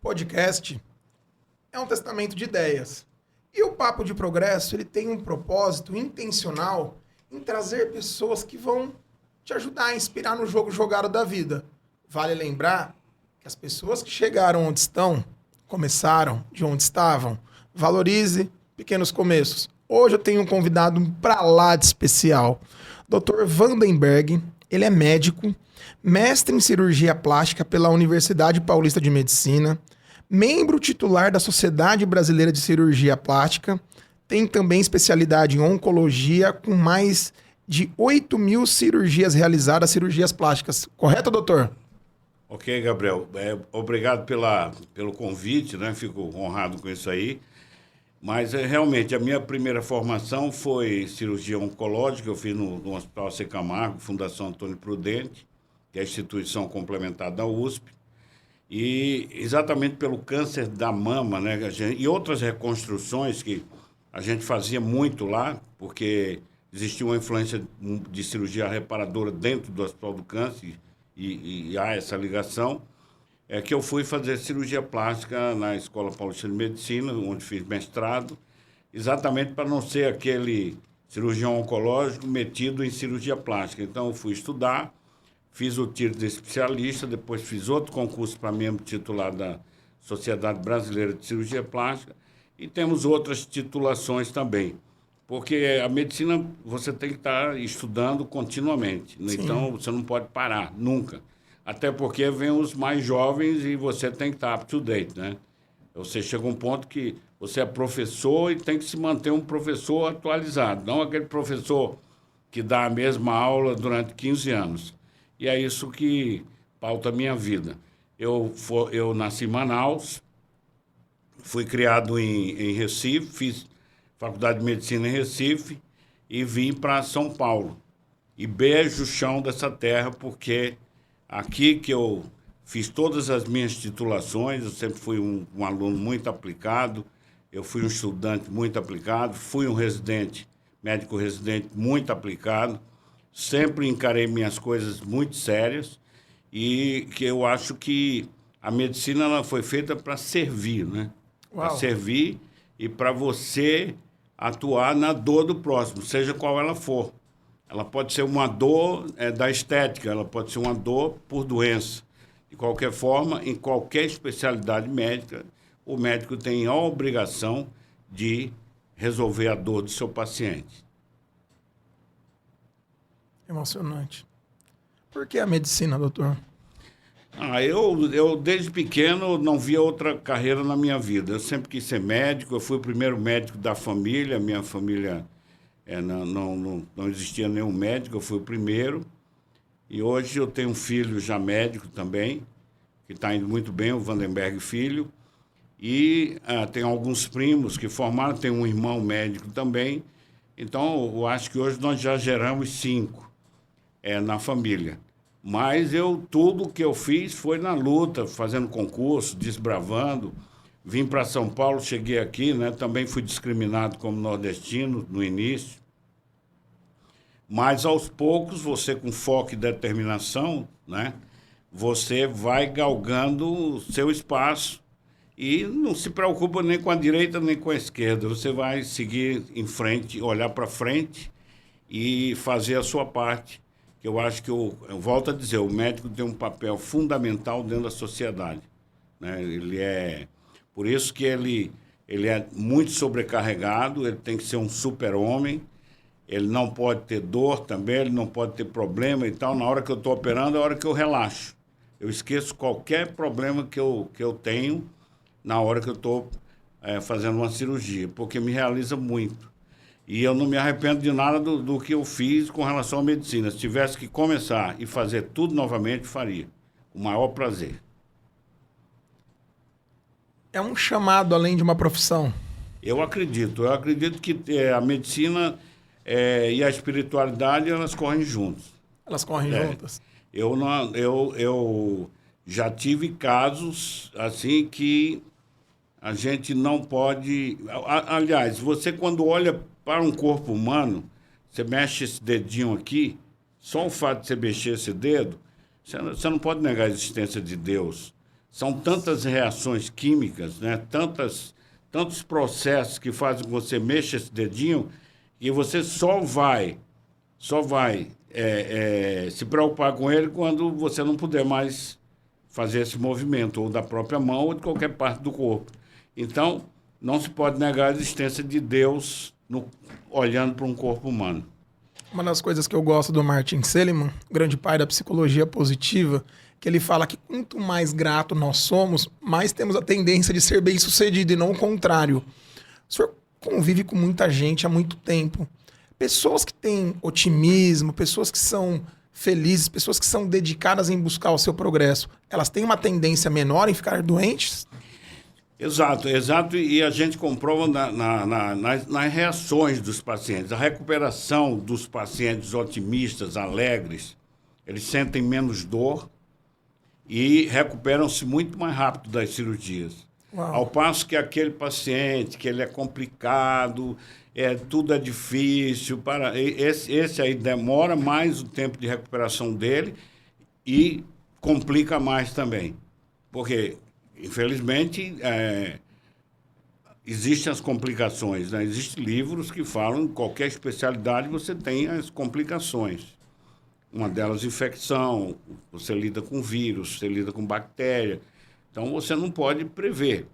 podcast é um testamento de ideias. E o Papo de Progresso, ele tem um propósito intencional em trazer pessoas que vão te ajudar a inspirar no jogo jogado da vida. Vale lembrar que as pessoas que chegaram onde estão, começaram de onde estavam. Valorize pequenos começos. Hoje eu tenho um convidado pra lá de especial. Dr. Vandenberg, ele é médico, mestre em cirurgia plástica pela Universidade Paulista de Medicina, membro titular da Sociedade Brasileira de Cirurgia Plástica, tem também especialidade em oncologia, com mais de 8.000 cirurgias realizadas, cirurgias plásticas. Correto, doutor? Ok, Gabriel. Obrigado pelo convite, né? Fico honrado com isso aí. Mas, realmente, a minha primeira formação foi cirurgia oncológica. Eu fiz no Hospital C. Camargo, Fundação Antônio Prudente, que é a instituição complementar da USP. E exatamente pelo câncer da mama, né? E outras reconstruções que a gente fazia muito lá, porque existia uma influência de cirurgia reparadora dentro do Hospital do Câncer, e há essa ligação, é que eu fui fazer cirurgia plástica na Escola Paulista de Medicina, onde fiz mestrado, exatamente para não ser aquele cirurgião oncológico metido em cirurgia plástica. Então, eu fui estudar, fiz o tiro de especialista, depois fiz outro concurso para membro titular da Sociedade Brasileira de Cirurgia Plástica, e temos outras titulações também. Porque a medicina você tem que estar estudando continuamente. Sim. Então, você não pode parar, nunca. Até porque vem os mais jovens e você tem que estar up to date, né? Você chega a um ponto que você é professor e tem que se manter um professor atualizado, não aquele professor que dá a mesma aula durante 15 anos. E é isso que pauta a minha vida. Eu nasci em Manaus, fui criado em Recife, fiz Faculdade de Medicina em Recife e vim para São Paulo. E beijo o chão dessa terra, porque aqui que eu fiz todas as minhas titulações, eu sempre fui um aluno muito aplicado, eu fui um estudante muito aplicado, fui um residente, médico residente muito aplicado, sempre encarei minhas coisas muito sérias e que eu acho que a medicina ela foi feita para servir, né? Para servir e para você atuar na dor do próximo, seja qual ela for. Ela pode ser uma dor da estética, ela pode ser uma dor por doença. De qualquer forma, em qualquer especialidade médica, o médico tem a obrigação de resolver a dor do seu paciente. Emocionante. Por que a medicina, doutor? Eu desde pequeno não via outra carreira na minha vida. Eu sempre quis ser médico, eu fui o primeiro médico da família, minha família não existia nenhum médico, eu fui o primeiro. E hoje eu tenho um filho já médico também, que está indo muito bem, o Vandenberg Filho. E tem alguns primos que formaram, tem um irmão médico também. Então, eu acho que hoje nós já geramos 5 na família. Mas tudo que eu fiz foi na luta, fazendo concurso, desbravando. Vim para São Paulo, cheguei aqui, né? Também fui discriminado como nordestino no início. Mas, aos poucos, você com foco e determinação, né? Você vai galgando o seu espaço e não se preocupa nem com a direita nem com a esquerda. Você vai seguir em frente, olhar para frente e fazer a sua parte. Eu acho que, eu volto a dizer, o médico tem um papel fundamental dentro da sociedade, né? Por isso que ele é muito sobrecarregado, ele tem que ser um super-homem, ele não pode ter dor também, ele não pode ter problema e tal. Na hora que eu estou operando, é a hora que eu relaxo. Eu esqueço qualquer problema que eu tenho na hora que eu estou fazendo uma cirurgia, porque me realiza muito. E eu não me arrependo de nada do que eu fiz com relação à medicina. Se tivesse que começar e fazer tudo novamente, faria. Com o maior prazer. É um chamado além de uma profissão? Eu acredito que a medicina e a espiritualidade, elas correm juntas. Elas correm juntas? Eu já tive casos assim que a gente não pode... Aliás, você quando olha para um corpo humano, você mexe esse dedinho aqui, só o fato de você mexer esse dedo, você não pode negar a existência de Deus. São tantas reações químicas, né? Tantos processos que fazem com que você mexa esse dedinho, e você só vai se preocupar com ele quando você não puder mais fazer esse movimento, ou da própria mão, ou de qualquer parte do corpo. Então, não se pode negar a existência de Deus olhando para um corpo humano. Uma das coisas que eu gosto do Martin Seligman, grande pai da psicologia positiva, que ele fala que quanto mais grato nós somos, mais temos a tendência de ser bem-sucedido, e não o contrário. O senhor convive com muita gente há muito tempo. Pessoas que têm otimismo, pessoas que são felizes, pessoas que são dedicadas em buscar o seu progresso, elas têm uma tendência menor em ficar doentes? Exato. E a gente comprova nas reações dos pacientes. A recuperação dos pacientes otimistas, alegres, eles sentem menos dor e recuperam-se muito mais rápido das cirurgias. Uau. Ao passo que aquele paciente, que ele é complicado, tudo é difícil, esse aí demora mais o tempo de recuperação dele e complica mais também. Porque, infelizmente, existem as complicações, né? Existem livros que falam que em qualquer especialidade você tem as complicações. Uma delas, infecção, você lida com vírus, você lida com bactéria. Então, você não pode prever.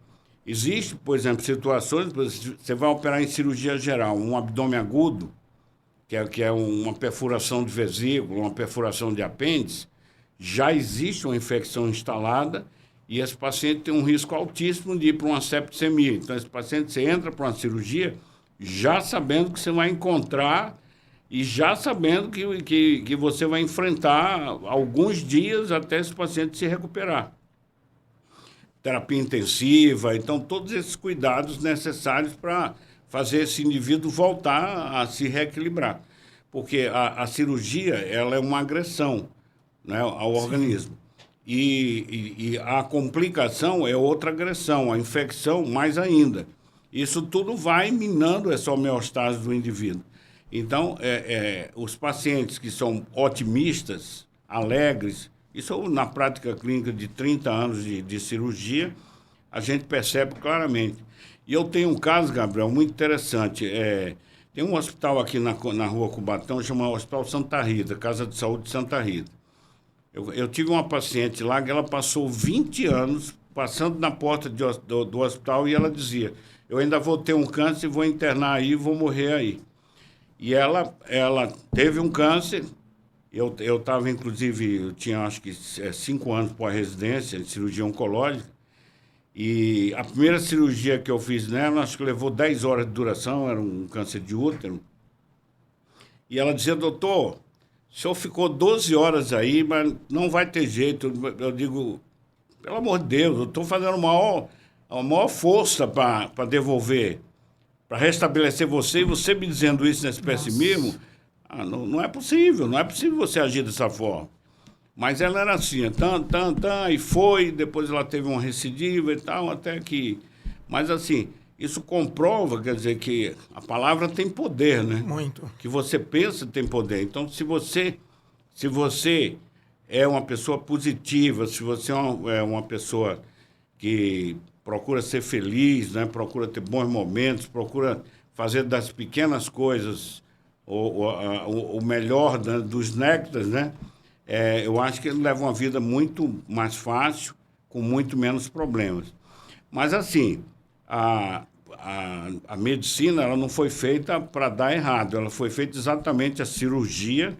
Existe, por exemplo, situações, você vai operar em cirurgia geral, um abdômen agudo, que é uma perfuração de vesícula, uma perfuração de apêndice, já existe uma infecção instalada e esse paciente tem um risco altíssimo de ir para uma septicemia. Então, esse paciente, você entra para uma cirurgia já sabendo que você vai encontrar e já sabendo que você vai enfrentar alguns dias até esse paciente se recuperar. Terapia intensiva, então todos esses cuidados necessários para fazer esse indivíduo voltar a se reequilibrar. Porque a cirurgia, ela é uma agressão, né, ao organismo. E a complicação é outra agressão, a infecção mais ainda. Isso tudo vai minando essa homeostase do indivíduo. Então, os pacientes que são otimistas, alegres, isso na prática clínica de 30 anos de cirurgia, a gente percebe claramente. E eu tenho um caso, Gabriel, muito interessante. Tem um hospital aqui na Rua Cubatão, chamado Hospital Santa Rita, Casa de Saúde de Santa Rita. Eu tive uma paciente lá que ela passou 20 anos passando na porta do hospital e ela dizia, eu ainda vou ter um câncer, vou internar aí, vou morrer aí. E ela teve um câncer. Eu estava, inclusive, eu tinha acho que 5 anos pós-residência de cirurgia oncológica, e a primeira cirurgia que eu fiz nela, acho que levou 10 horas de duração, era um câncer de útero. E ela dizia, doutor, o senhor ficou 12 horas aí, mas não vai ter jeito. Eu digo, pelo amor de Deus, eu estou fazendo a maior força para devolver, para restabelecer você, e você me dizendo isso nesse pessimismo. Não é possível você agir dessa forma. Mas ela era assim, e foi, depois ela teve uma recidiva e tal, até que... Mas assim, isso comprova, quer dizer, que a palavra tem poder, né? Muito. Que você pensa tem poder. Então, se você é uma pessoa positiva, se você é uma pessoa que procura ser feliz, né? Procura ter bons momentos, procura fazer das pequenas coisas o melhor, né, dos néctares, né? Eu acho que ele leva uma vida muito mais fácil, com muito menos problemas. Mas, assim, a medicina ela não foi feita para dar errado, ela foi feita exatamente, a cirurgia,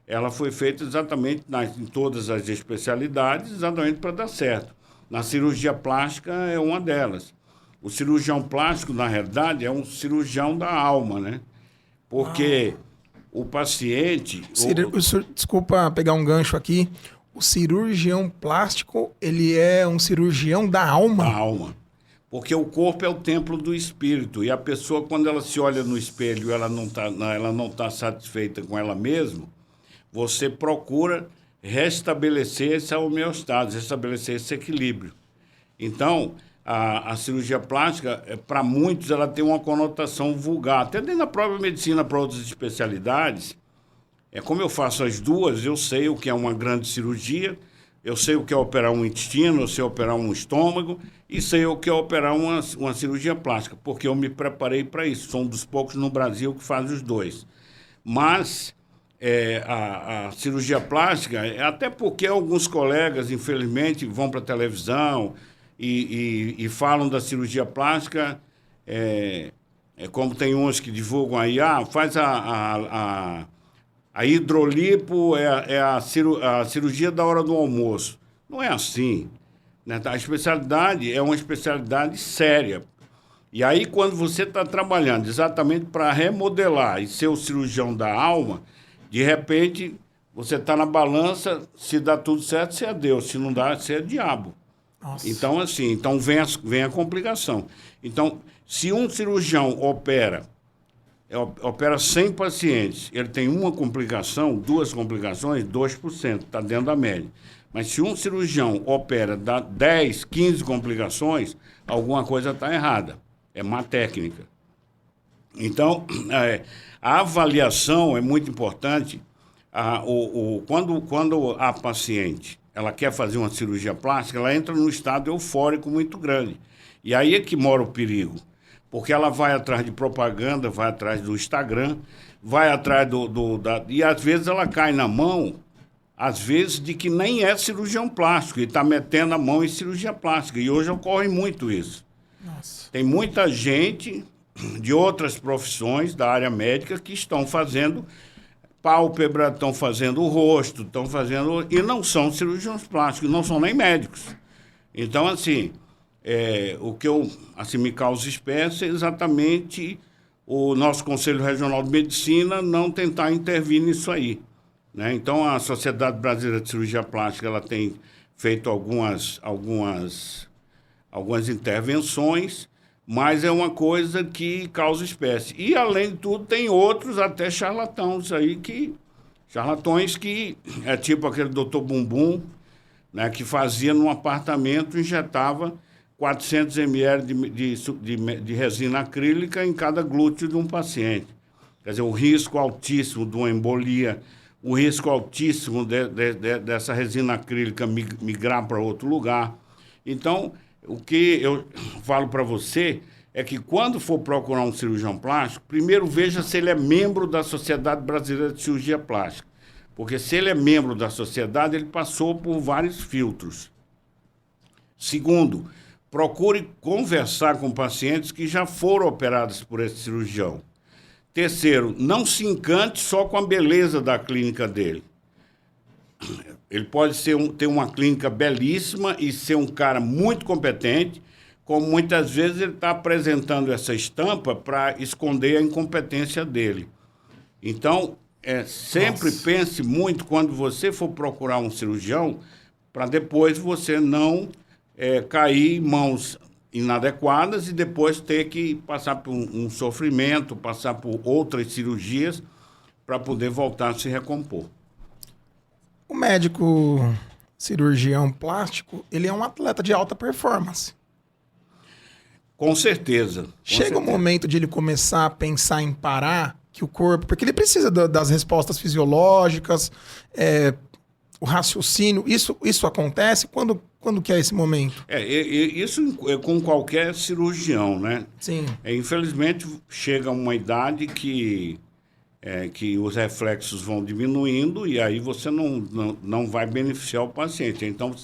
ela foi feita exatamente em todas as especialidades, exatamente para dar certo. Na cirurgia plástica é uma delas. O cirurgião plástico, na realidade, é um cirurgião da alma, né? Porque o paciente... Desculpa pegar um gancho aqui. O cirurgião plástico, ele é um cirurgião da alma? Da alma. Porque o corpo é o templo do espírito. E a pessoa, quando ela se olha no espelho e ela não tá satisfeita com ela mesma, você procura restabelecer essa homeostase, restabelecer esse equilíbrio. Então, a cirurgia plástica, para muitos, ela tem uma conotação vulgar. Até dentro da própria medicina, para outras especialidades, como eu faço as duas, eu sei o que é uma grande cirurgia, Eu sei o que é operar um intestino, eu sei operar um estômago e sei o que é operar uma cirurgia plástica, porque eu me preparei para isso. Sou um dos poucos no Brasil que faz os dois. Mas a cirurgia plástica, até porque alguns colegas, infelizmente, vão para a televisão e falam da cirurgia plástica, como tem uns que divulgam aí, faz a hidrolipo, a cirurgia da hora do almoço. Não é assim, né? A especialidade é uma especialidade séria. E aí, quando você está trabalhando exatamente para remodelar e ser o cirurgião da alma, de repente, você está na balança, se dá tudo certo, você é Deus, se não dá, você é diabo. Nossa. Então, assim, vem a complicação. Então, se um cirurgião opera 100 pacientes, ele tem uma complicação, 2 complicações, 2%, está dentro da média. Mas se um cirurgião opera 10, 15 complicações, alguma coisa está errada. É má técnica. Então, a avaliação é muito importante. Quando a paciente ela quer fazer uma cirurgia plástica, ela entra num estado eufórico muito grande. E aí é que mora o perigo. Porque ela vai atrás de propaganda, vai atrás do Instagram, vai atrás e às vezes ela cai na mão, às vezes, de que nem é cirurgião plástico e está metendo a mão em cirurgia plástica. E hoje ocorre muito isso. Nossa. Tem muita gente de outras profissões da área médica que estão fazendo pálpebra, estão fazendo o rosto, estão fazendo... E não são cirurgiões plásticos, não são nem médicos. Então, assim... o que me causa espécie é exatamente o nosso Conselho Regional de Medicina não tentar intervir nisso aí, né? Então, a Sociedade Brasileira de Cirurgia Plástica ela tem feito algumas intervenções, mas é uma coisa que causa espécie. E, além de tudo, tem outros até charlatões que é tipo aquele Dr. Bumbum, né, que fazia num apartamento, injetava 400 ml de resina acrílica em cada glúteo de um paciente. Quer dizer, o risco altíssimo de uma embolia, o risco altíssimo dessa resina acrílica migrar para outro lugar. Então, o que eu falo para você é que quando for procurar um cirurgião plástico, primeiro veja se ele é membro da Sociedade Brasileira de Cirurgia Plástica. Porque se ele é membro da sociedade, ele passou por vários filtros. Segundo, procure conversar com pacientes que já foram operados por esse cirurgião. Terceiro, não se encante só com a beleza da clínica dele. Ele pode ter uma clínica belíssima e ser um cara muito competente, como muitas vezes ele está apresentando essa estampa para esconder a incompetência dele. Então, sempre pense muito quando você for procurar um cirurgião, para depois você não... cair em mãos inadequadas e depois ter que passar por um sofrimento, passar por outras cirurgias para poder voltar a se recompor. O médico cirurgião plástico, ele é um atleta de alta performance. Com certeza. Chega o momento de ele começar a pensar em parar, que o corpo... Porque ele precisa das respostas fisiológicas, o raciocínio. Isso acontece quando que é esse momento? Isso é com qualquer cirurgião, né? Sim. Infelizmente, chega uma idade que os reflexos vão diminuindo e aí você não vai beneficiar o paciente. Então,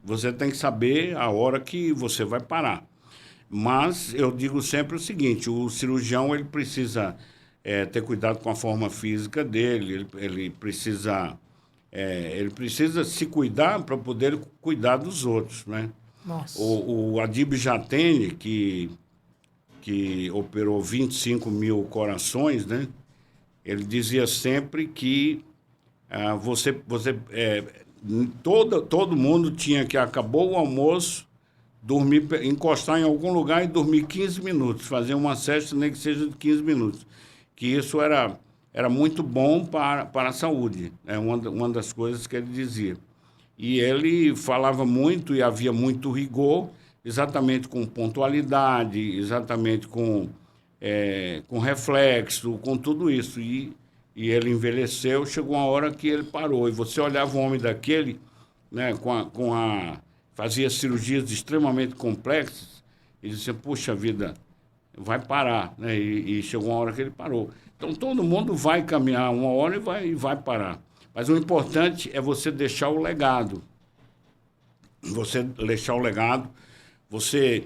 você tem que saber a hora que você vai parar. Mas eu digo sempre o seguinte, o cirurgião ele precisa ter cuidado com a forma física dele, ele precisa se cuidar para poder cuidar dos outros, né? Nossa. O Adib Jatene, que operou 25 mil corações, né? Ele dizia sempre que todo mundo tinha que, acabou o almoço, dormir, encostar em algum lugar e dormir 15 minutos, fazer uma siesta, nem que seja de 15 minutos. Que isso era muito bom para a saúde. É uma das coisas que ele dizia. E ele falava muito e havia muito rigor, exatamente com pontualidade, exatamente com reflexo, com tudo isso. E ele envelheceu, chegou uma hora que ele parou. E você olhava um homem daquele, né, fazia cirurgias extremamente complexas, e dizia, puxa vida, vai parar, né? E chegou uma hora que ele parou. Então, todo mundo vai caminhar uma hora e vai parar. Mas o importante é você deixar o legado. Você deixar o legado, você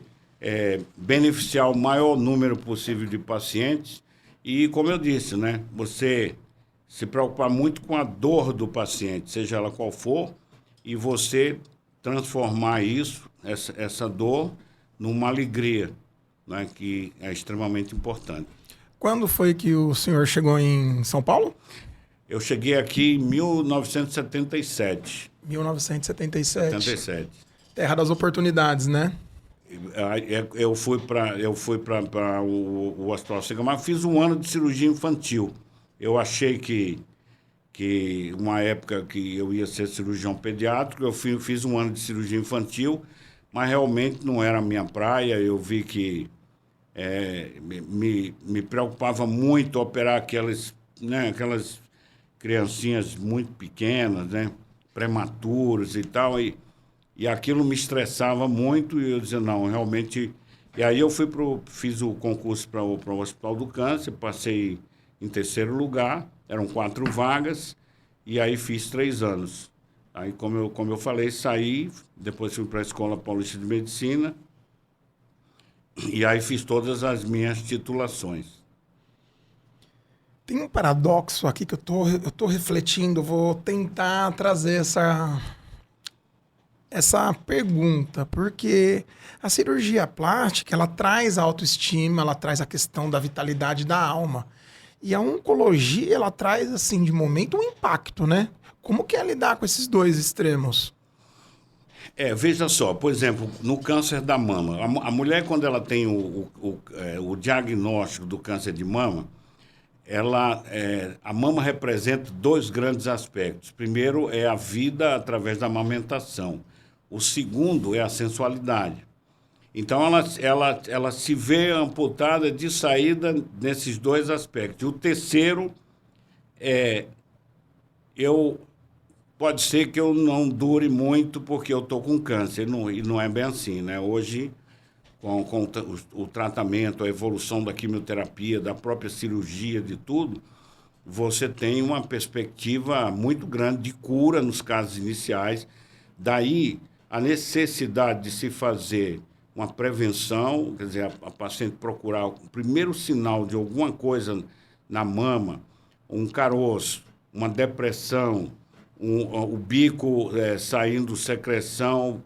beneficiar o maior número possível de pacientes e, como eu disse, né, você se preocupar muito com a dor do paciente, seja ela qual for, e você transformar essa dor, numa alegria, né, que é extremamente importante. Quando foi que o senhor chegou em São Paulo? Eu cheguei aqui em 1977. 1977. 77. Terra das oportunidades, né? Eu fui para o Hospital Segamar, fiz um ano de cirurgia infantil. Eu achei que uma época que eu ia ser cirurgião pediátrico, eu fiz um ano de cirurgia infantil, mas realmente não era a minha praia. Eu vi que me preocupava muito operar aquelas criancinhas muito pequenas, né, prematuras e tal, e aquilo me estressava muito, e eu dizia, não, realmente... E aí eu fiz o concurso para o Hospital do Câncer, passei em 3º lugar, eram 4 vagas, e aí fiz 3 anos. Aí, como eu falei, saí, depois fui para a Escola Paulista de Medicina, e aí fiz todas as minhas titulações. Tem um paradoxo aqui que eu tô refletindo, vou tentar trazer essa pergunta, porque a cirurgia plástica, ela traz a autoestima, ela traz a questão da vitalidade da alma. E a oncologia, ela traz, assim, de momento, um impacto, né? Como que é lidar com esses dois extremos? Veja só, por exemplo, no câncer da mama, a mulher, quando ela tem o diagnóstico do câncer de mama, a mama representa 2 grandes aspectos. Primeiro é a vida através da amamentação. O segundo é a sensualidade. Então, ela se vê amputada de saída nesses 2 aspectos. O terceiro pode ser que eu não dure muito porque eu estou com câncer. E não é bem assim, né? Hoje, com o tratamento, a evolução da quimioterapia, da própria cirurgia, de tudo, você tem uma perspectiva muito grande de cura nos casos iniciais. Daí, a necessidade de se fazer uma prevenção, quer dizer, a paciente procurar o primeiro sinal de alguma coisa na mama, um caroço, uma depressão, o bico saindo secreção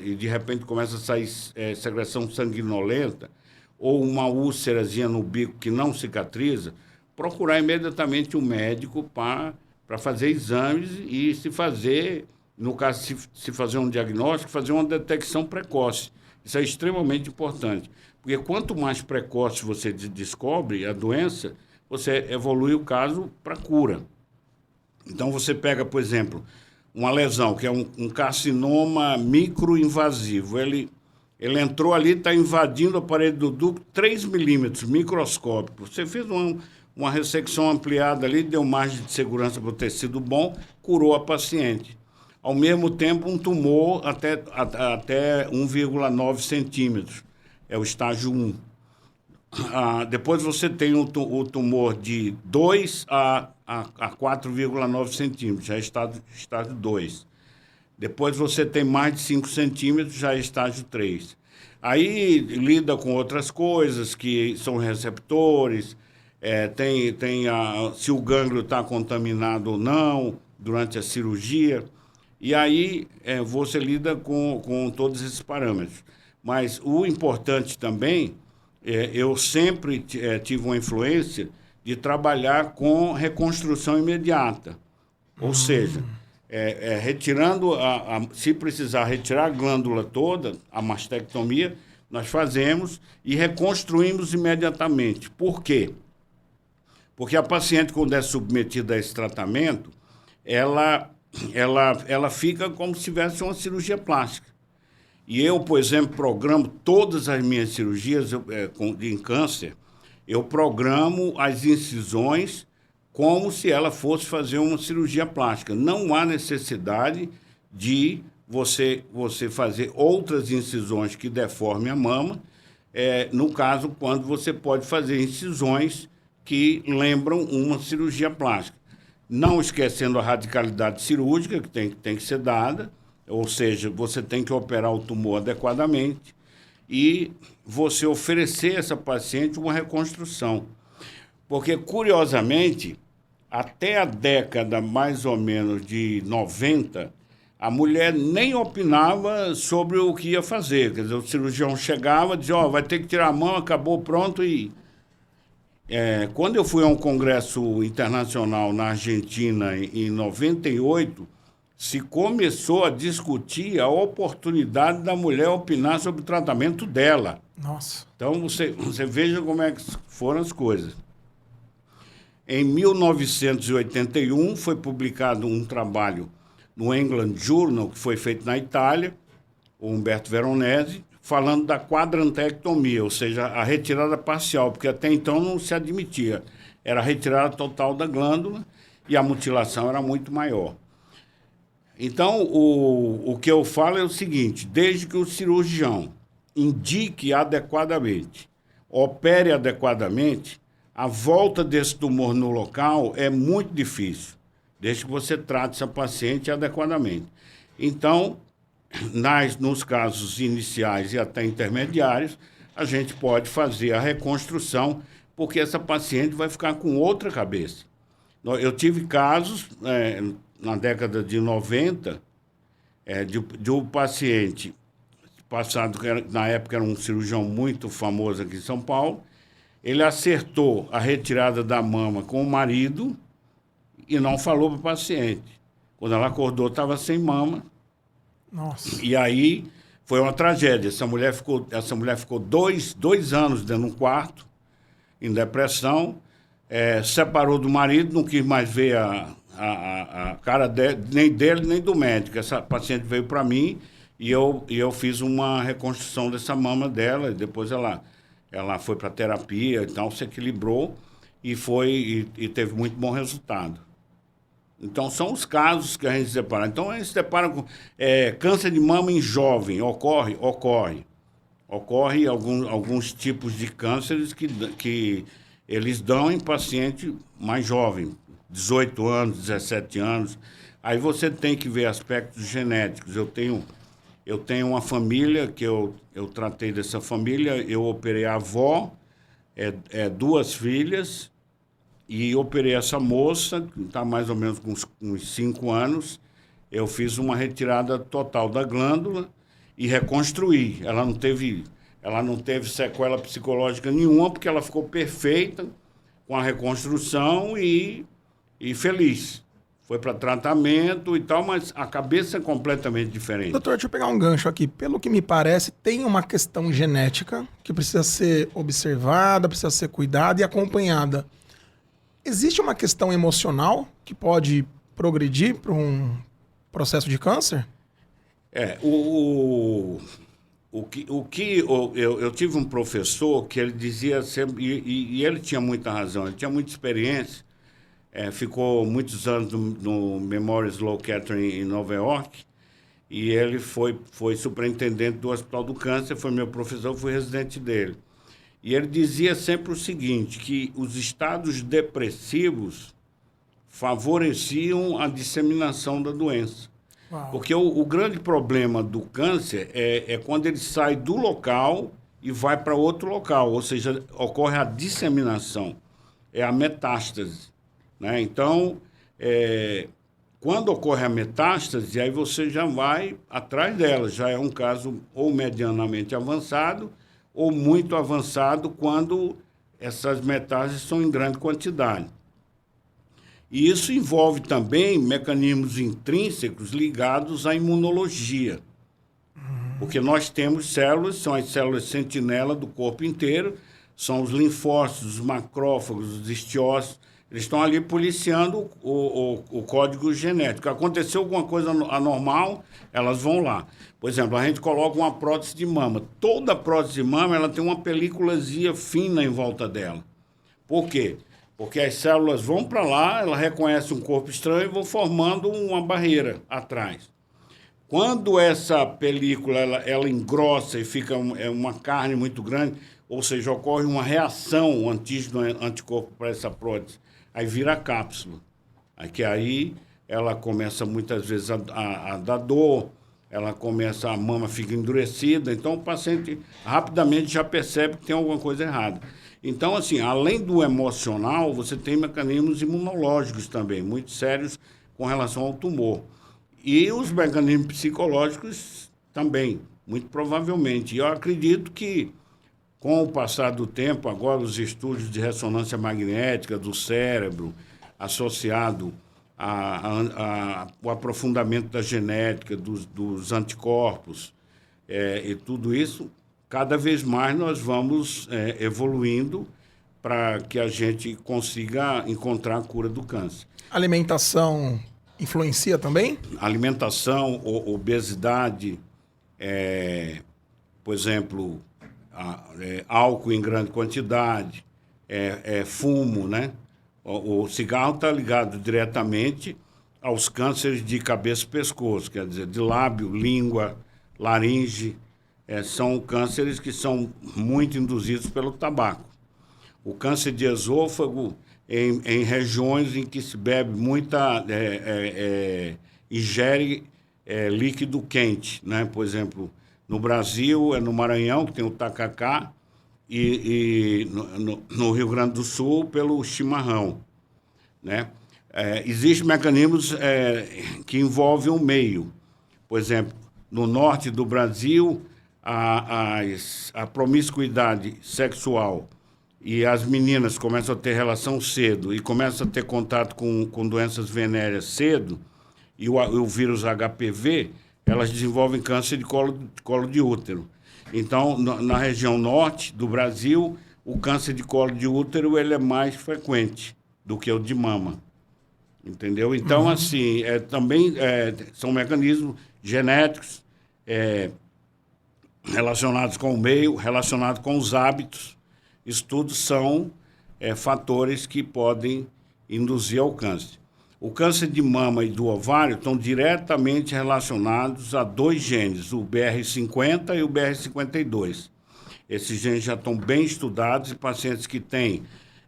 e de repente começa a sair secreção sanguinolenta, ou uma úlcerazinha no bico que não cicatriza, procurar imediatamente um médico para fazer exames e se fazer, no caso, se fazer um diagnóstico, fazer uma detecção precoce. Isso é extremamente importante, porque quanto mais precoce você descobre a doença, você evolui o caso para cura. Então, você pega, por exemplo, uma lesão, que é um carcinoma microinvasivo. Ele entrou ali, está invadindo a parede do ducto 3 milímetros, microscópico. Você fez uma ressecção ampliada ali, deu margem de segurança para o tecido bom, curou a paciente. Ao mesmo tempo, um tumor até 1,9 centímetros. É o estágio 1. Depois você tem o tumor de 2 a 4,9 centímetros, já é estágio 2. Depois você tem mais de 5 centímetros, já é estágio 3. Aí lida com outras coisas, que são receptores, se o gânglio está contaminado ou não durante a cirurgia. E aí você lida com todos esses parâmetros. Mas o importante também, eu sempre tive uma influência de trabalhar com reconstrução imediata. Ou seja, retirando, se precisar retirar a glândula toda, a mastectomia, nós fazemos e reconstruímos imediatamente. Por quê? Porque a paciente, quando é submetida a esse tratamento, ela fica como se tivesse uma cirurgia plástica. E eu, por exemplo, programo todas as minhas cirurgias em câncer, eu programo as incisões como se ela fosse fazer uma cirurgia plástica. Não há necessidade de você fazer outras incisões que deformem a mama, no caso, quando você pode fazer incisões que lembram uma cirurgia plástica. Não esquecendo a radicalidade cirúrgica, que tem que ser dada, ou seja, você tem que operar o tumor adequadamente e você oferecer a essa paciente uma reconstrução. Porque, curiosamente, até a década mais ou menos de 90, a mulher nem opinava sobre o que ia fazer. Quer dizer, o cirurgião chegava, dizia, vai ter que tirar a mão, acabou, pronto. E quando eu fui a um congresso internacional na Argentina em 98, se começou a discutir a oportunidade da mulher opinar sobre o tratamento dela. Nossa. Então, você veja como é que foram as coisas. Em 1981, foi publicado um trabalho no England Journal, que foi feito na Itália, o Humberto Veronese, falando da quadrantectomia, ou seja, a retirada parcial, porque até então não se admitia. Era a retirada total da glândula e a mutilação era muito maior. Então, o que eu falo é o seguinte, desde que o cirurgião indique adequadamente, opere adequadamente, a volta desse tumor no local é muito difícil, desde que você trate essa paciente adequadamente. Então, nos casos iniciais e até intermediários, a gente pode fazer a reconstrução, porque essa paciente vai ficar com outra cabeça. Eu tive casos, na década de 90, de um paciente passado, na época era um cirurgião muito famoso aqui em São Paulo, ele acertou a retirada da mama com o marido e não falou para o paciente. Quando ela acordou, estava sem mama. Nossa. E aí foi uma tragédia. Essa mulher ficou dois anos dentro de um quarto, em depressão, separou do marido, não quis mais ver a cara nem dele, nem do médico. Essa paciente veio para mim e eu fiz uma reconstrução dessa mama dela, e depois ela foi para terapia e tal, se equilibrou e teve muito bom resultado. Então, são os casos que a gente se depara. Então, a gente se depara com câncer de mama em jovem. Ocorre. Ocorre alguns tipos de cânceres que eles dão em paciente mais jovem, 18 anos, 17 anos. Aí você tem que ver aspectos genéticos. Eu tenho uma família que eu tratei dessa família, eu operei a avó, 2 filhas, e operei essa moça, que está mais ou menos com uns 5 anos. Eu fiz uma retirada total da glândula e reconstruí. Ela não teve sequela psicológica nenhuma, porque ela ficou perfeita com a reconstrução e feliz. Foi para tratamento e tal, mas a cabeça é completamente diferente. Doutor, deixa eu pegar um gancho aqui. Pelo que me parece, tem uma questão genética que precisa ser observada, precisa ser cuidada e acompanhada. Existe uma questão emocional que pode progredir para um processo de câncer? Eu tive um professor que ele dizia sempre, e ele tinha muita razão, ele tinha muita experiência, ficou muitos anos no Memorial Sloan Kettering em Nova York, e ele foi superintendente do Hospital do Câncer, foi meu professor, fui residente dele. E ele dizia sempre o seguinte, que os estados depressivos favoreciam a disseminação da doença. Uau. Porque o grande problema do câncer é quando ele sai do local e vai para outro local, ou seja, ocorre a disseminação, é a metástase, né? Então, quando ocorre a metástase, aí você já vai atrás dela, já é um caso ou medianamente avançado ou muito avançado quando essas metástases são em grande quantidade. E isso envolve também mecanismos intrínsecos ligados à imunologia. Porque nós temos células, são as células sentinela do corpo inteiro, são os linfócitos, os macrófagos, os histiócitos, eles estão ali policiando o código genético. Aconteceu alguma coisa anormal, elas vão lá. Por exemplo, a gente coloca uma prótese de mama. Toda prótese de mama ela tem uma películazinha fina em volta dela. Por quê? Porque as células vão para lá, ela reconhece um corpo estranho e vão formando uma barreira atrás. Quando essa película ela engrossa e fica uma carne muito grande, ou seja, ocorre uma reação antígeno-anticorpo para essa prótese, aí vira cápsula. Aí ela começa muitas vezes a dar dor, a mama fica endurecida, então o paciente rapidamente já percebe que tem alguma coisa errada. Então, assim, além do emocional, você tem mecanismos imunológicos também, muito sérios com relação ao tumor. E os mecanismos psicológicos também, muito provavelmente. E eu acredito que, com o passar do tempo, agora os estudos de ressonância magnética do cérebro, associado ao aprofundamento da genética, dos anticorpos, e tudo isso, cada vez mais nós vamos evoluindo para que a gente consiga encontrar a cura do câncer. Alimentação influencia também? Alimentação, obesidade, por exemplo, álcool em grande quantidade, fumo, né? O cigarro está ligado diretamente aos cânceres de cabeça e pescoço, quer dizer, de lábio, língua, laringe, são cânceres que são muito induzidos pelo tabaco. O câncer de esôfago, em regiões em que se bebe ingere líquido quente, né? Por exemplo, no Brasil, no Maranhão, que tem o tacacá, e no Rio Grande do Sul, pelo chimarrão, né? Existem mecanismos que envolvem o meio. Por exemplo, no norte do Brasil, a promiscuidade sexual e as meninas começam a ter relação cedo e começam a ter contato com doenças venéreas cedo, e o vírus HPV, elas desenvolvem câncer de colo de útero. Então, na região norte do Brasil, o câncer de colo de útero ele é mais frequente do que o de mama. Entendeu? Então, assim, também são mecanismos genéticos relacionados com o meio, relacionados com os hábitos. Isso tudo são fatores que podem induzir ao câncer. O câncer de mama e do ovário estão diretamente relacionados a dois genes, o BR50 e o BR52. Esses genes já estão bem estudados e pacientes que têm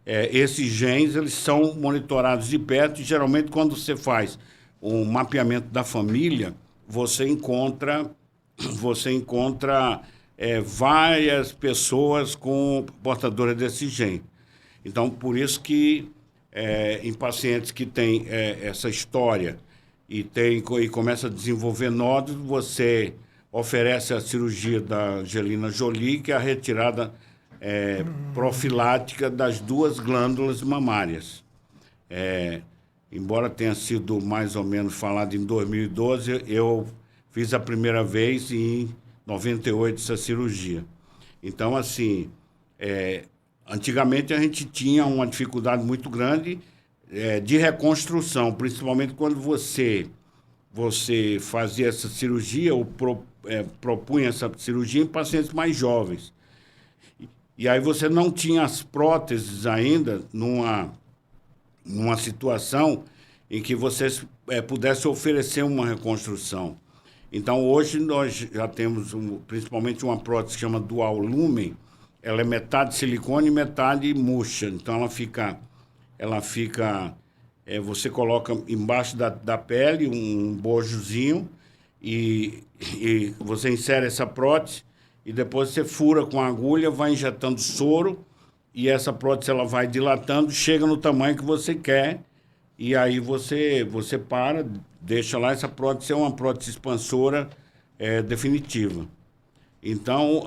esses genes, eles são monitorados de perto e, geralmente, quando você faz um mapeamento da família, você encontra várias pessoas portadoras desse gene. Então, por isso que em pacientes que têm essa história e começa a desenvolver nódulos, você oferece a cirurgia da Angelina Jolie, que é a retirada profilática das duas glândulas mamárias. Embora tenha sido mais ou menos falado em 2012, eu fiz a primeira vez em 98 essa cirurgia. Então, assim, antigamente a gente tinha uma dificuldade muito grande de reconstrução, principalmente quando você fazia essa cirurgia ou propunha essa cirurgia em pacientes mais jovens. E aí você não tinha as próteses ainda numa situação em que você pudesse oferecer uma reconstrução. Então, hoje nós já temos principalmente uma prótese que chama Dual Lumen. Ela é metade silicone e metade murcha. Então, ela fica você coloca embaixo da pele um bojozinho e você insere essa prótese e depois você fura com a agulha, vai injetando soro e essa prótese ela vai dilatando, chega no tamanho que você quer e aí você para, deixa lá. Essa prótese é uma prótese expansora definitiva. Então,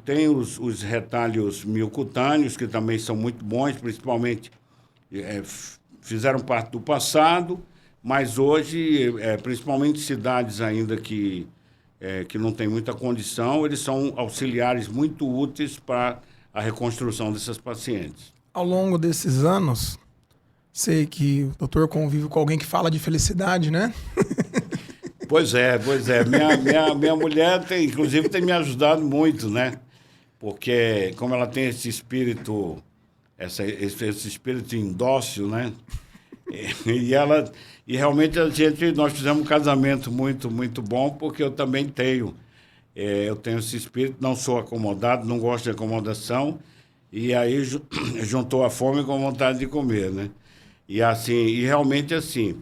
tem os retalhos miocutâneos, que também são muito bons, principalmente fizeram parte do passado, mas hoje, principalmente cidades ainda que não tem muita condição, eles são auxiliares muito úteis para a reconstrução dessas pacientes. Ao longo desses anos, sei que o doutor convive com alguém que fala de felicidade, né? Pois é. Minha mulher, inclusive, tem me ajudado muito, né? Porque, como ela tem esse espírito, esse espírito indócil, né? E realmente nós fizemos um casamento muito, muito bom, porque eu também tenho. Eu tenho esse espírito, não sou acomodado, não gosto de acomodação, e aí juntou a fome com a vontade de comer, né? E assim, e realmente assim,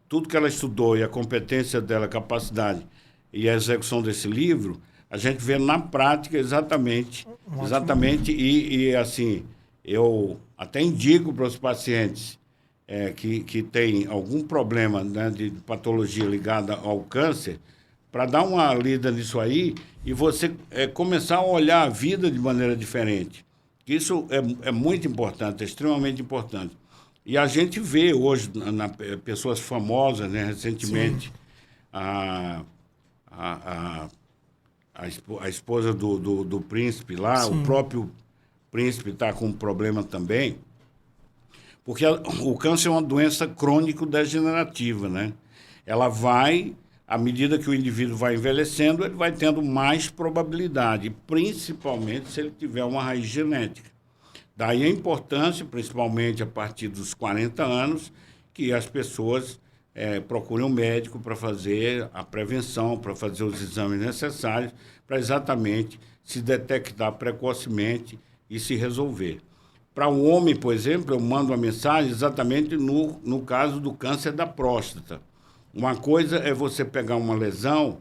tudo que ela estudou e a competência dela, a capacidade e a execução desse livro, a gente vê na prática exatamente, e assim, eu até indico para os pacientes que têm algum problema, né, de patologia ligada ao câncer, para dar uma lida nisso aí e você começar a olhar a vida de maneira diferente. Isso é muito importante, é extremamente importante. E a gente vê hoje pessoas famosas, né, recentemente, a esposa do príncipe lá, Sim. o próprio príncipe está com um problema também, porque o câncer é uma doença crônico-degenerativa, né? Ela vai, à medida que o indivíduo vai envelhecendo, ele vai tendo mais probabilidade, principalmente se ele tiver uma raiz genética. Daí a importância, principalmente a partir dos 40 anos, que as pessoas procurem um médico para fazer a prevenção, para fazer os exames necessários, para exatamente se detectar precocemente e se resolver. Para o homem, por exemplo, eu mando uma mensagem exatamente no caso do câncer da próstata. Uma coisa é você pegar uma lesão,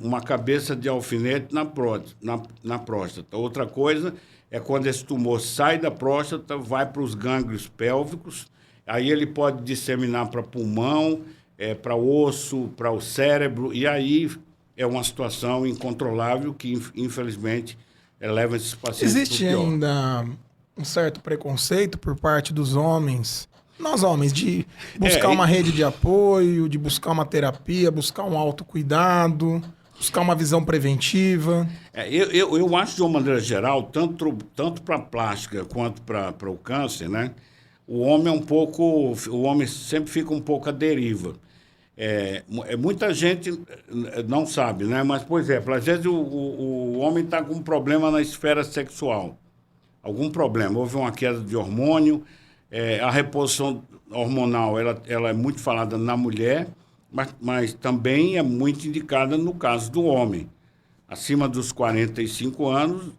uma cabeça de alfinete na próstata. Outra coisa é quando esse tumor sai da próstata, vai para os gânglios pélvicos, aí ele pode disseminar para pulmão, para osso, para o cérebro, e aí é uma situação incontrolável que, infelizmente, leva esses pacientes para o pior. Existe ainda um certo preconceito por parte dos homens, nós homens, de buscar uma rede de apoio, de buscar uma terapia, buscar um autocuidado, buscar uma visão preventiva? Eu acho, de uma maneira geral, tanto para a plástica quanto para o câncer, né? O homem sempre fica um pouco à deriva. Muita gente não sabe, né? Mas, por exemplo, às vezes o homem está com um problema na esfera sexual. Algum problema, houve uma queda de hormônio, a reposição hormonal ela é muito falada na mulher, mas também é muito indicada no caso do homem. Acima dos 45 anos,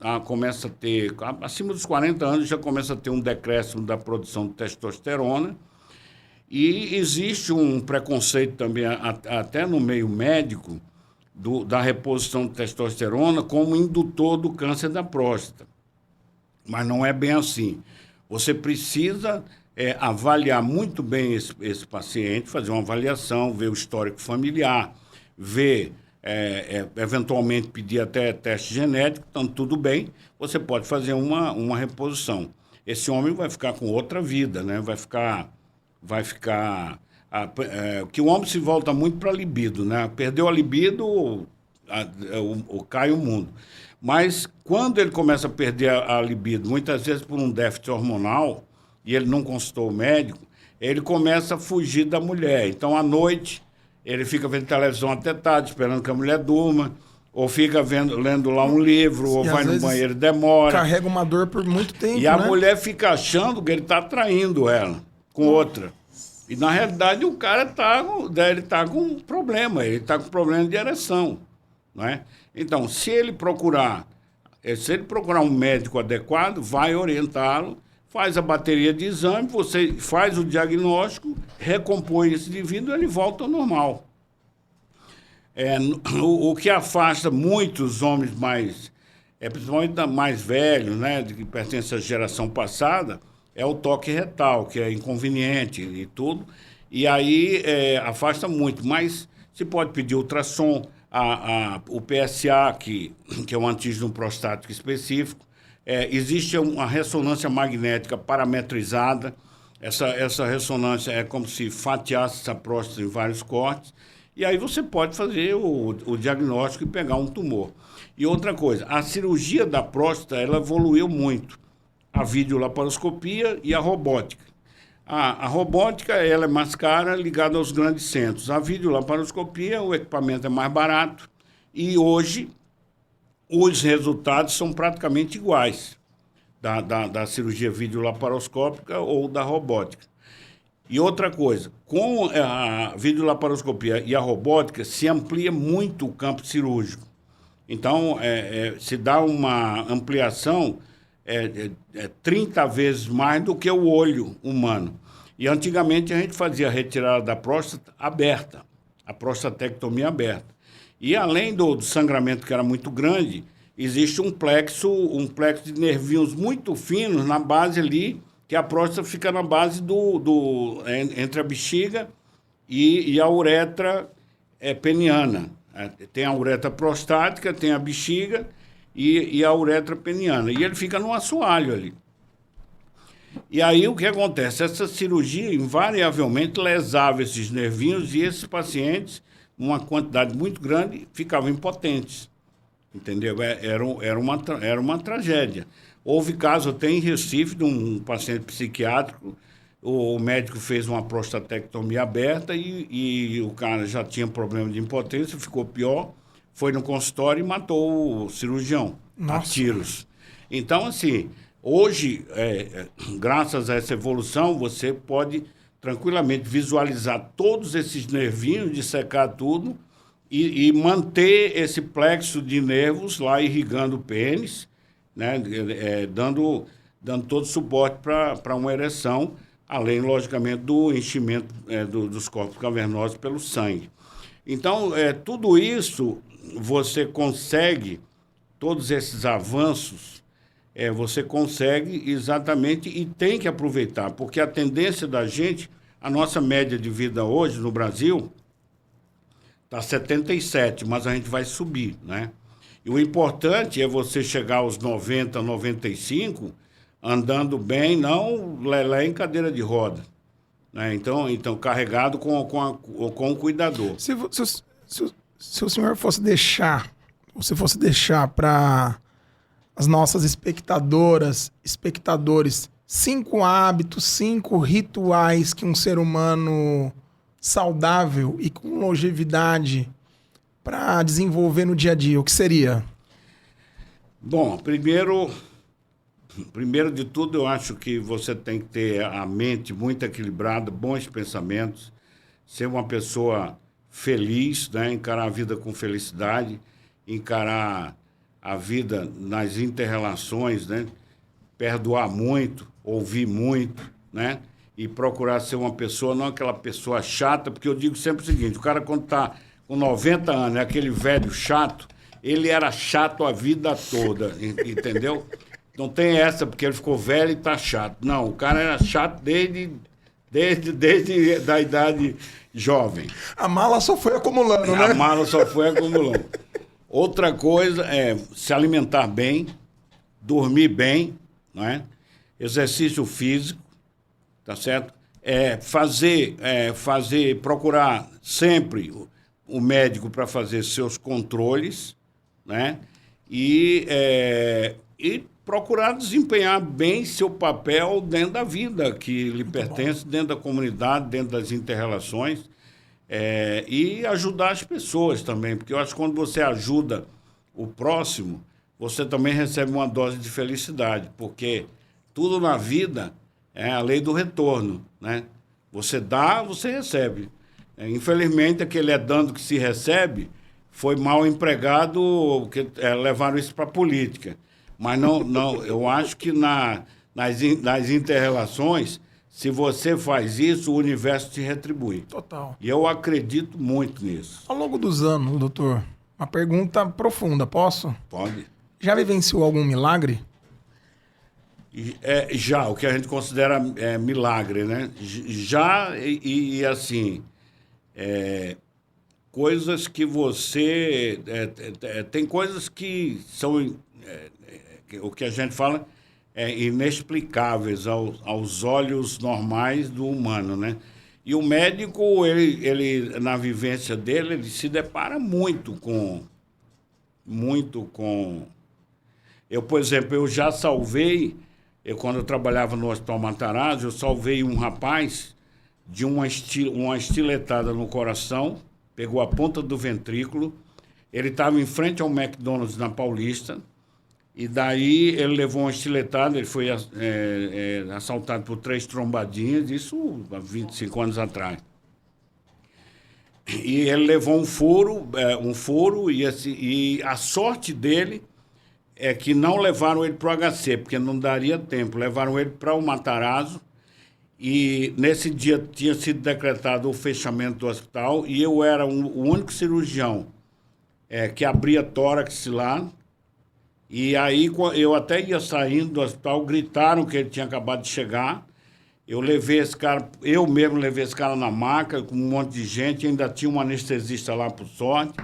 acima dos 40 anos já começa a ter um decréscimo da produção de testosterona, e existe um preconceito também, até no meio médico, da reposição de testosterona como indutor do câncer da próstata. Mas não é bem assim. Você precisa avaliar muito bem esse paciente, fazer uma avaliação, ver o histórico familiar, ver, eventualmente pedir até teste genético, então tudo bem, você pode fazer uma reposição. Esse homem vai ficar com outra vida, né? Que o homem se volta muito para a libido, né? Perdeu a libido, cai o mundo. Mas quando ele começa a perder a libido, muitas vezes por um déficit hormonal, e ele não consultou o médico, ele começa a fugir da mulher. Então, à noite, ele fica vendo televisão até tarde, esperando que a mulher durma, ou fica lendo lá um livro, ou vai no banheiro e demora. Carrega uma dor por muito tempo, e a mulher fica achando que ele está traindo ela com outra. E, na realidade, o cara tá com um problema, ele está com problema de ereção, não é? Então, se ele procurar um médico adequado, vai orientá-lo, faz a bateria de exame, você faz o diagnóstico, recompõe esse indivíduo, ele volta ao normal. O que afasta muitos homens principalmente mais velhos, né, que pertencem à geração passada, é o toque retal, que é inconveniente e tudo, e aí afasta muito, mas se pode pedir ultrassom, o PSA, que é um antígeno prostático específico, existe uma ressonância magnética parametrizada. Essa ressonância é como se fatiasse essa próstata em vários cortes, e aí você pode fazer o diagnóstico e pegar um tumor. E outra coisa, a cirurgia da próstata ela evoluiu muito, a videolaparoscopia e a robótica. A robótica ela é mais cara, ligada aos grandes centros. A videolaparoscopia, o equipamento é mais barato e hoje os resultados são praticamente iguais da cirurgia videolaparoscópica ou da robótica. E outra coisa, com a videolaparoscopia e a robótica, se amplia muito o campo cirúrgico. Então, se dá uma ampliação 30 vezes mais do que o olho humano. E antigamente a gente fazia a retirada da próstata aberta, a prostatectomia aberta. E além do sangramento que era muito grande, existe um plexo de nervinhos muito finos na base ali, que a próstata fica na base entre a bexiga e a uretra peniana. Tem a uretra prostática, tem a bexiga e a uretra peniana. E ele fica no assoalho ali. E aí o que acontece? Essa cirurgia invariavelmente lesava esses nervinhos e esses pacientes, uma quantidade muito grande, ficavam impotentes. Entendeu? Era uma tragédia. Houve caso até em Recife de um paciente psiquiátrico, o médico fez uma prostatectomia aberta e o cara já tinha problema de impotência, ficou pior, foi no consultório e matou o cirurgião. Nossa. A tiros. Então, assim, hoje, graças a essa evolução, você pode tranquilamente visualizar todos esses nervinhos, dissecar tudo e manter esse plexo de nervos lá irrigando o pênis, né, dando todo suporte para uma ereção, além, logicamente, do enchimento dos corpos cavernosos pelo sangue. Então, tudo isso você consegue, todos esses avanços, você consegue exatamente e tem que aproveitar, porque a tendência da gente, a nossa média de vida hoje no Brasil está 77, mas a gente vai subir, né? E o importante é você chegar aos 90, 95, andando bem, não lelé em cadeira de roda, né? Então carregado com o cuidador. Se o senhor fosse deixar, para as nossas espectadoras, espectadores, 5 hábitos, 5 rituais que um ser humano saudável e com longevidade para desenvolver no dia a dia, o que seria? Bom, primeiro de tudo, eu acho que você tem que ter a mente muito equilibrada, bons pensamentos, ser uma pessoa feliz, né? Encarar a vida com felicidade, encarar a vida nas inter-relações, né? Perdoar muito, ouvir muito, né? E procurar ser uma pessoa, não aquela pessoa chata, porque eu digo sempre o seguinte, o cara quando está com 90 anos, é aquele velho chato, ele era chato a vida toda, entendeu? Não tem essa, porque ele ficou velho e está chato. Não, o cara era chato desde da idade jovem. A mala só foi acumulando, né? A mala só foi acumulando. Outra coisa é se alimentar bem, dormir bem, né? Exercício físico, tá certo? Procurar sempre o médico para fazer seus controles, né? E procurar desempenhar bem seu papel dentro da vida que lhe pertence, dentro da comunidade, dentro das inter-relações, e ajudar as pessoas também, porque eu acho que quando você ajuda o próximo, você também recebe uma dose de felicidade, porque tudo na vida é a lei do retorno, né? Você dá, você recebe. Infelizmente, aquele dando que se recebe foi mal empregado, que levaram isso para a política. Mas não, eu acho que nas inter-relações, se você faz isso, o universo te retribui. Total. E eu acredito muito nisso. Ao longo dos anos, doutor, uma pergunta profunda, posso? Pode. Já vivenciou algum milagre? Já, o que a gente considera milagre, né? Já, assim, coisas que você... tem coisas que são... o que a gente fala inexplicáveis aos olhos normais do humano, né? E o médico, ele na vivência dele, ele se depara muito com... Eu, por exemplo, eu já salvei... quando eu trabalhava no Hospital Matarazzo, eu salvei um rapaz de uma estiletada no coração, pegou a ponta do ventrículo, ele estava em frente ao McDonald's na Paulista, E daí ele levou uma estiletada, ele foi assaltado por 3 trombadinhas, isso há 25 anos atrás. E ele levou um furo e a sorte dele é que não levaram ele para o HC, porque não daria tempo. Levaram ele para o Matarazzo e nesse dia tinha sido decretado o fechamento do hospital e eu era o único cirurgião que abria tórax lá. E aí eu até ia saindo do hospital, gritaram que ele tinha acabado de chegar. Eu mesmo levei esse cara na maca com um monte de gente, ainda tinha um anestesista lá por sorte.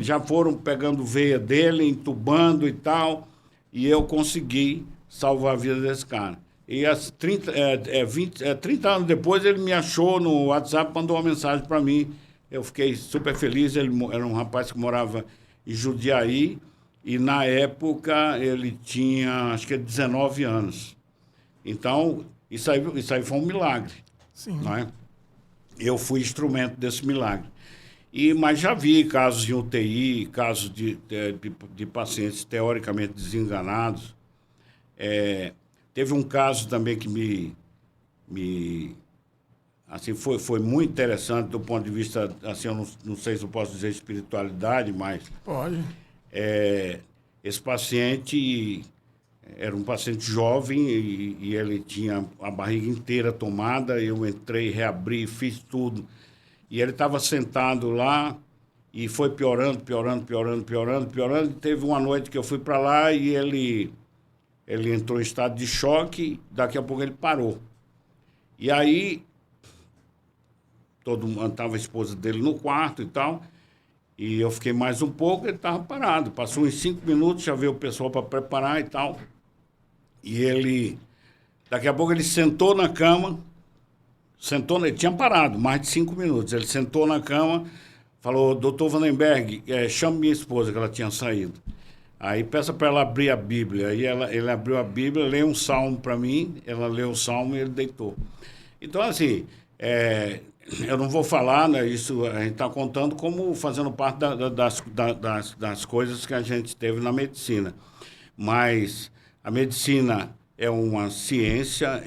Já foram pegando veia dele, entubando e tal, e eu consegui salvar a vida desse cara. E 30 anos depois ele me achou no WhatsApp, mandou uma mensagem para mim. Eu fiquei super feliz, ele era um rapaz que morava em Jundiaí, e na época ele tinha, acho que 19 anos. Então, isso aí foi um milagre. Sim. Não é? Eu fui instrumento desse milagre. Mas já vi casos em UTI, casos de pacientes teoricamente desenganados. Teve um caso também que assim, foi muito interessante do ponto de vista, assim, eu não sei se eu posso dizer espiritualidade, mas... Pode. Esse paciente era um paciente jovem e ele tinha a barriga inteira tomada. Eu entrei, reabri, fiz tudo. E ele estava sentado lá e foi piorando. Teve uma noite que eu fui para lá e ele entrou em estado de choque. Daqui a pouco ele parou. E aí, estava a esposa dele no quarto e tal. E eu fiquei mais um pouco, ele estava parado. Passou uns 5 minutos, já veio o pessoal para preparar e tal. E daqui a pouco ele sentou na cama, ele tinha parado mais de 5 minutos. Ele sentou na cama, falou: doutor Vandenberg, chame minha esposa, que ela tinha saído. Aí peça para ela abrir a Bíblia. Aí ele abriu a Bíblia, leu um salmo para mim, ela leu o salmo e ele deitou. Então, assim, eu não vou falar, né, isso a gente está contando como fazendo parte das coisas que a gente teve na medicina. Mas a medicina é uma ciência,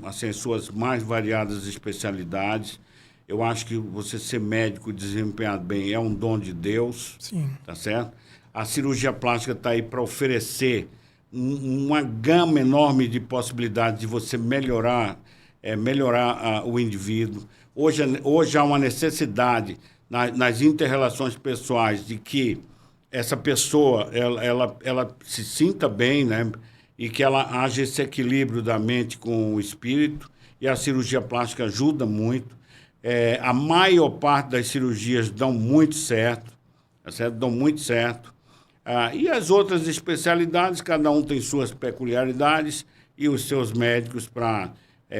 assim, suas mais variadas especialidades. Eu acho que você ser médico e desempenhar bem é um dom de Deus. Sim. Tá certo? A cirurgia plástica está aí para oferecer uma gama enorme de possibilidades de você melhorar o indivíduo. Hoje há uma necessidade nas inter-relações pessoais de que essa pessoa ela se sinta bem, né? E que ela haja esse equilíbrio da mente com o espírito, e a cirurgia plástica ajuda muito. A maior parte das cirurgias dão muito certo, tá certo? Dão muito certo. E as outras especialidades, cada um tem suas peculiaridades e os seus médicos para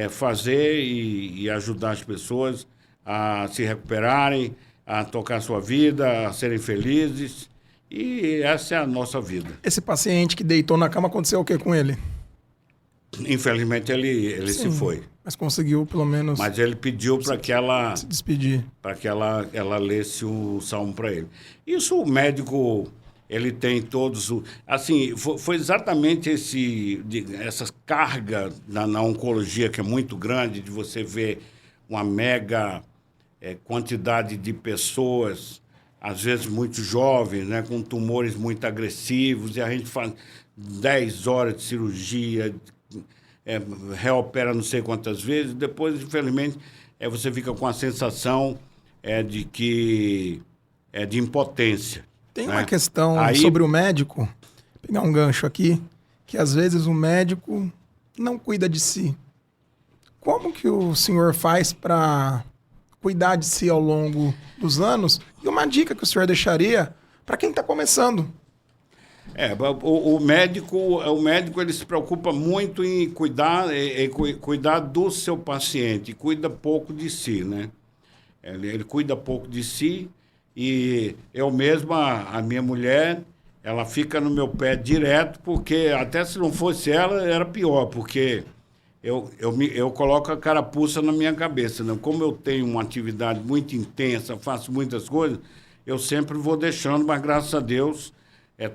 fazer e ajudar as pessoas a se recuperarem, a tocar sua vida, a serem felizes. E essa é a nossa vida. Esse paciente que deitou na cama, aconteceu o que com ele? Infelizmente, ele se foi. Mas conseguiu, pelo menos... Mas ele pediu para que ela... se despedir. Para que ela lesse o salmo para ele. Isso o médico, ele tem todos... Assim, foi exatamente essa carga na oncologia, que é muito grande, de você ver uma mega quantidade de pessoas, às vezes muito jovens, né, com tumores muito agressivos, e a gente faz 10 horas de cirurgia, reopera não sei quantas vezes, depois, infelizmente, você fica com a sensação de impotência. Tem né? uma questão sobre o médico, vou pegar um gancho aqui, que às vezes o médico não cuida de si. Como que o senhor faz para cuidar de si ao longo dos anos? E uma dica que o senhor deixaria para quem está começando? O médico ele se preocupa muito em cuidar do seu paciente, cuida pouco de si, né? Ele cuida pouco de si, e eu mesmo, a minha mulher, ela fica no meu pé direto, porque até se não fosse ela, era pior, porque eu coloco a carapuça na minha cabeça, né? Como eu tenho uma atividade muito intensa, faço muitas coisas, eu sempre vou deixando, mas graças a Deus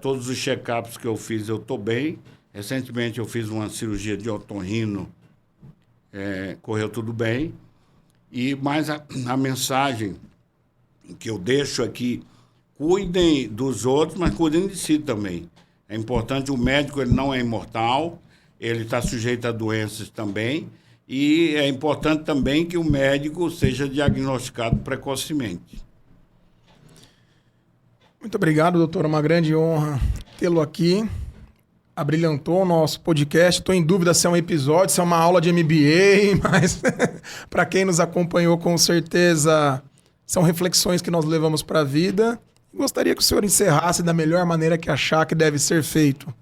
Todos os check-ups que eu fiz, eu estou bem. Recentemente eu fiz uma cirurgia de otorrino, correu tudo bem. Mas a mensagem que eu deixo aqui, cuidem dos outros, mas cuidem de si também. É importante, o médico ele não é imortal, ele está sujeito a doenças também, e é importante também que o médico seja diagnosticado precocemente. Muito obrigado, doutor. Uma grande honra tê-lo aqui. Abrilhantou o nosso podcast. Estou em dúvida se é um episódio, se é uma aula de MBA, mas para quem nos acompanhou, com certeza são reflexões que nós levamos para a vida. Gostaria que o senhor encerrasse da melhor maneira que achar que deve ser feito.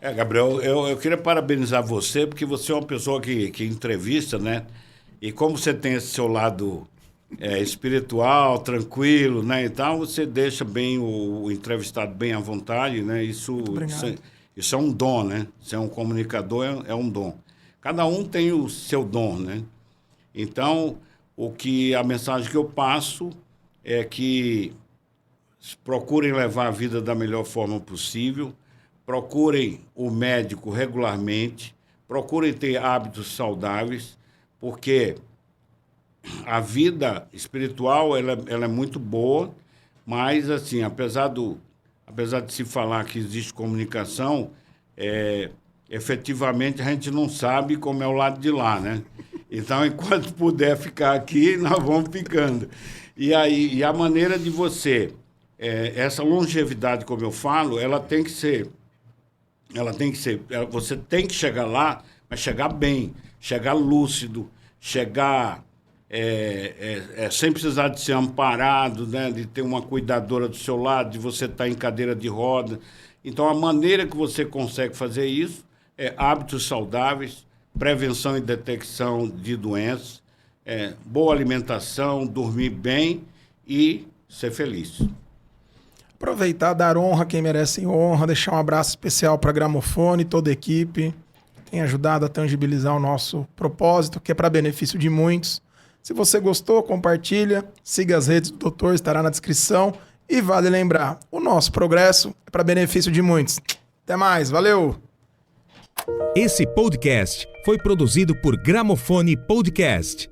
Gabriel, eu queria parabenizar você, porque você é uma pessoa que entrevista, né? E como você tem esse seu lado espiritual, tranquilo, né? Então você deixa bem o entrevistado bem à vontade, né? Isso é um dom, né? Ser um comunicador é um dom. Cada um tem o seu dom, né? Então, a mensagem que eu passo é que procurem levar a vida da melhor forma possível, procurem o médico regularmente, procurem ter hábitos saudáveis, porque a vida espiritual ela é muito boa, mas, assim, apesar de se falar que existe comunicação, efetivamente a gente não sabe como é o lado de lá, né? Então, enquanto puder ficar aqui, nós vamos ficando. E a maneira de você... essa longevidade, como eu falo, ela tem que ser... Você tem que chegar lá, mas chegar bem, chegar lúcido, chegar sem precisar de ser amparado, né? De ter uma cuidadora do seu lado, de você estar em cadeira de roda. Então, a maneira que você consegue fazer isso é hábitos saudáveis, prevenção e detecção de doenças, boa alimentação, dormir bem e ser feliz. Aproveitar, dar honra a quem merece honra, deixar um abraço especial para a Gramofone, toda a equipe, que tem ajudado a tangibilizar o nosso propósito, que é para benefício de muitos. Se você gostou, compartilha, siga as redes do doutor, estará na descrição. E vale lembrar, o nosso progresso é para benefício de muitos. Até mais, valeu! Esse podcast foi produzido por Gramofone Podcast.